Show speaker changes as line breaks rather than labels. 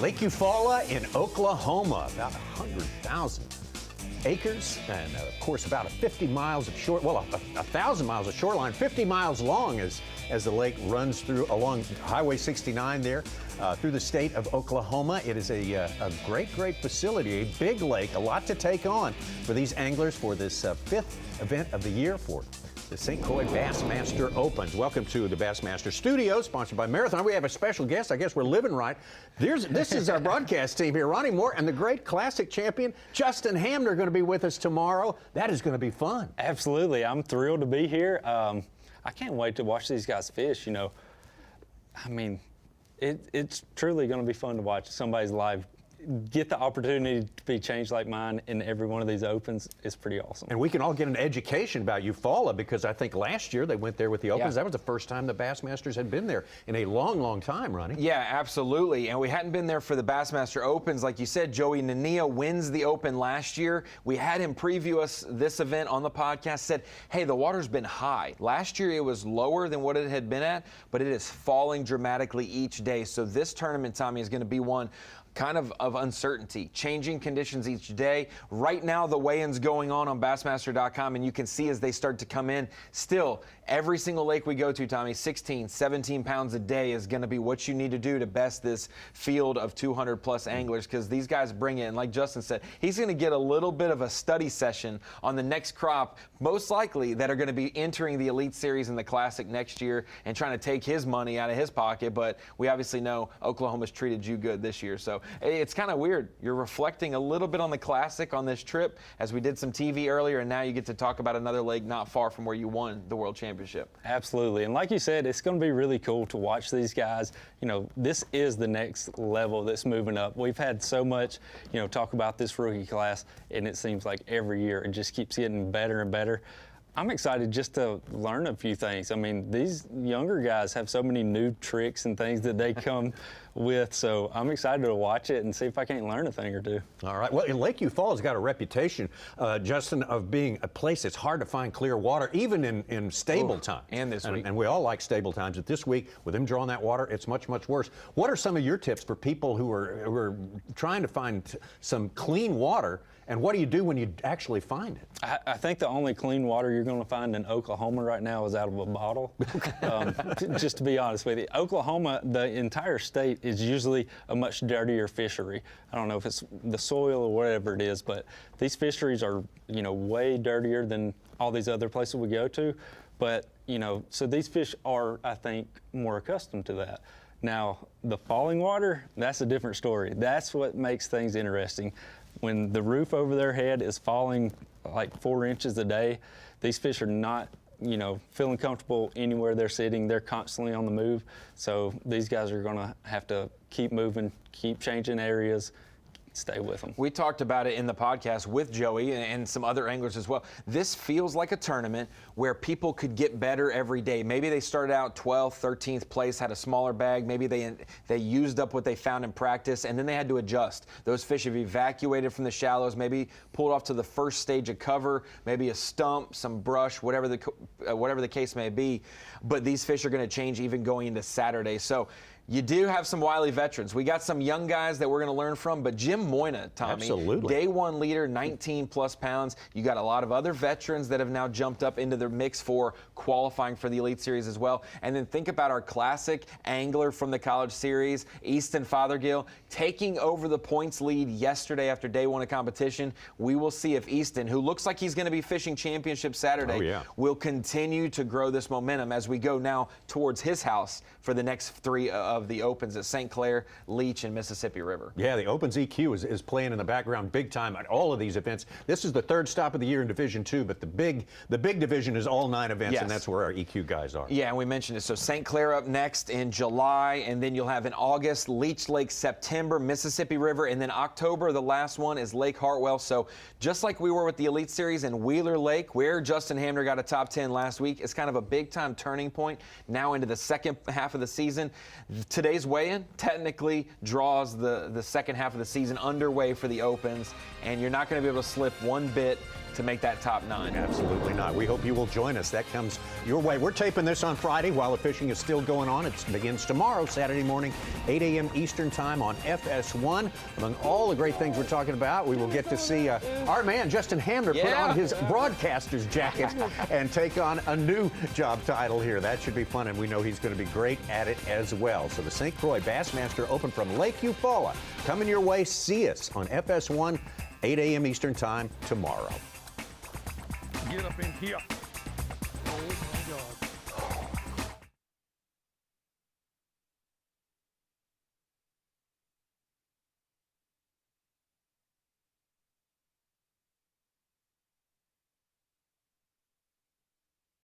Lake Eufaula in Oklahoma, about 100,000 acres, and of course about 1,000 miles of shoreline, 50 miles long as the lake runs through along Highway 69 there through the state of Oklahoma. It is a great facility, a big lake, a lot to take on for these anglers for this fifth event of the year for the St. Croix Bassmaster Opens. Welcome to the Bassmaster Studio, sponsored by Marathon. We have a special guest. I guess we're living right. This is our broadcast team here. Ronnie Moore and the great classic champion, Justin Hamner, are going to be with us tomorrow. That is going to be fun.
Absolutely. I'm thrilled to be here. I can't wait to watch these guys fish. You know, I mean, it's truly going to be fun to watch somebody's life get the opportunity to be changed like mine in every one of these opens. Is pretty awesome.
And we can all get an education about Eufaula, because I think last year they went there with the opens. Yeah. That was the first time the Bassmasters had been there in a long time, Ronnie.
Yeah, absolutely. And we hadn't been there for the Bassmaster Opens. Like you said, Joey Nania wins the Open last year. We had him preview us this event on the podcast, said, hey, the water's been high. Last year it was lower than what it had been at, but it is falling dramatically each day. So this tournament, Tommy, is going to be one kind of uncertainty, changing conditions each day. Right now, the weigh-in's going on Bassmaster.com, and you can see as they start to come in. Still, every single lake we go to, Tommy, 16, 17 pounds a day is going to be what you need to do to best this field of 200-plus anglers, because these guys bring it. And like Justin said, he's going to get a little bit of a study session on the next crop, most likely, that are going to be entering the Elite Series and the Classic next year and trying to take his money out of his pocket. But we obviously know Oklahoma's treated you good this year. So it's kind of weird. You're reflecting a little bit on the Classic on this trip, as we did some TV earlier, and now you get to talk about another lake not far from where you won the World Championship.
Absolutely. And like you said, it's going to be really cool to watch these guys. You know, this is the next level that's moving up. We've had so much, you know, talk about this rookie class, and it seems like every year it just keeps getting better and better. I'm excited just to learn a few things. I mean, these younger guys have so many new tricks and things that they come with, so I'm excited to watch it and see if I can't learn a thing or two.
All right. Well, Lake Eufaula's got a reputation, Justin, of being a place that's hard to find clear water, even in stable times.
And this week.
And we all like stable times. But this week, with them drawing that water, it's much worse. What are some of your tips for people who are trying to find some clean water? And what do you do when you actually find it?
I think the only clean water you're going to find in Oklahoma right now is out of a bottle. Just to be honest with you, Oklahoma, the entire state, is usually a much dirtier fishery. I don't know if it's the soil or whatever it is, but these fisheries are, you know, way dirtier than all these other places we go to. But, you know, so these fish are, I think, more accustomed to that. Now, the falling water, that's a different story. That's what makes things interesting. When the roof over their head is falling like 4 inches a day, these fish are not, you know, feeling comfortable anywhere they're sitting. They're constantly on the move. So these guys are going to have to keep moving, keep changing areas, stay with them.
We talked about it in the podcast with Joey and some other anglers as well. This feels like a tournament where people could get better every day. Maybe they started out 12th, 13th place, had a smaller bag. Maybe they used up what they found in practice, and then they had to adjust. Those fish have evacuated from the shallows, maybe pulled off to the first stage of cover, maybe a stump, some brush, whatever the case may be. But these fish are going to change even going into Saturday. So you do have some wily veterans. We got some young guys that we're going to learn from, but Jim Moyna, Tommy,
absolutely,
day one leader, 19-plus pounds. You got a lot of other veterans that have now jumped up into the mix for qualifying for the Elite Series as well. And then think about our classic angler from the College Series, Easton Fothergill, taking over the points lead yesterday after day one of competition. We will see if Easton, who looks like he's going to be fishing championship Saturday, will continue to grow this momentum as we go now towards his house for the next 3 of the Opens at St. Clair, Leech, and Mississippi River.
Yeah, the Opens EQ is playing in the background big time at all of these events. This is the 3rd stop of the year in Division 2, but the big division is all 9 events, and that's where our EQ guys are.
Yeah, and we mentioned it. So St. Clair up next in July, and then you'll have in August, Leech Lake, September, Mississippi River, and then October, the last one is Lake Hartwell. So just like we were with the Elite Series in Wheeler Lake, where Justin Hamner got a top 10 last week, it's kind of a big-time turning point now into the second half of the season. Today's weigh-in technically draws the second half of the season underway for the Opens, and you're not going to be able to slip one bit to make that top 9.
Absolutely not. We hope you will join us. That comes your way. We're taping this on Friday while the fishing is still going on. It begins tomorrow, Saturday morning, 8 a.m. Eastern Time on FS1. Among all the great things we're talking about, we will get to see our man, Justin Hamner, put on his broadcaster's jacket and take on a new job title here. That should be fun, and we know he's going to be great at it as well. So the St. Croix Bassmaster Open from Lake Eufaula coming your way. See us on FS1, 8 a.m. Eastern Time tomorrow.
Get up in here.